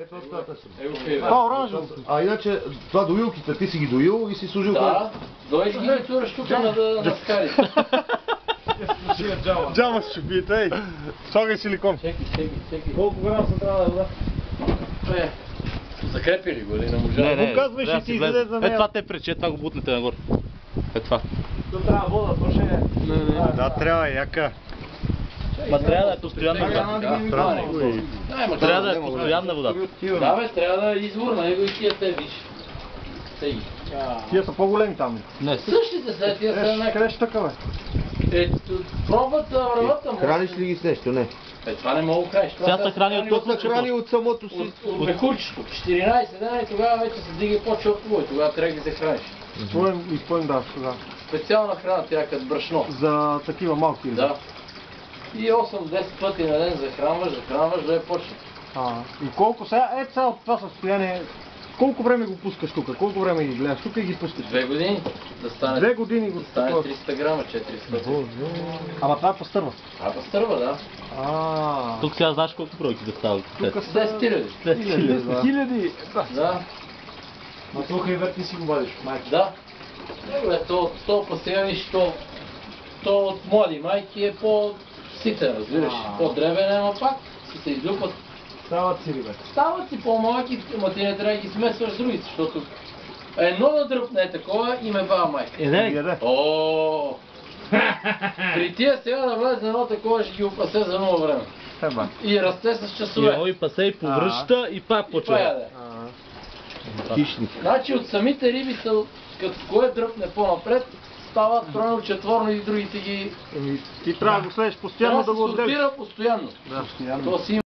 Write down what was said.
Ето достатъчно. Това оранжево. А иначе, това доилките, ти си ги доил и си служил... Да, доиш ги и тураш тук на скари. Джама с чупите, ей! Слагай силикон. Чеки. Колко грам са трябва да вода? Закрепи ли го или не можа? Не, казваш и ти излезе за нея. това те пречи, това го бутнете нагоре. Това. То трябва вода, то ще е. Да, трябва яка. Ма трябва да е постоянна вода. Трябва да е постоянна вода. Да бе, трябва да е изворна, него и тия те виж. Тия са по-големи там. Не, Същите са, тия са някакви. Къде ще така, бе? Пробват вървата му. Храниш ли ги с нещо? Не. Това не мога да кажеш. Сега са храни от То се храни от самото си. От мехурчето. 14 дена и тогава вече се дига почва от твой. Тогава трябва да ги захраниш. Какво им даваш тогава? Специална храна, тя като брашно. За такива малки? Да. И 8-10 пъти на ден захранваш да я почне. И колко сега, сега от това състояние, колко време го пускаш тук? Колко време ги гледаш тук и ги пускаш? 2 години. Да стане 2 години го стане 300 грама, 400. Ама това пастърва? А пастърва, да. Тук сега знаеш колко бройки да стават? Тук са 10 хиляди. 10 хиляди! Да. Ма тук и верти си го вадиш, майка. Да. То па сега виж, то от млади майки е по-ситен, разбираш. По-дребен, ама пак си се излюпат. Стават си, бе. Стават си по-малки, ама ти не трябва да ги смесваш с другите, защото едно да дръпне е такова и ме бава майка. Ооо! При тия сега да влезе едно такова, ще ги опасе за много време. И расте с часове. И пасе и повръща и пак почва. Хищник. Значи от самите риби, като кое дръпне по-напред, стават тройно, четворно и другите ги... Ти трябва да го следиш постоянно да го отделиш. Трябва да се сортира постоянно. Да, постоянно. То си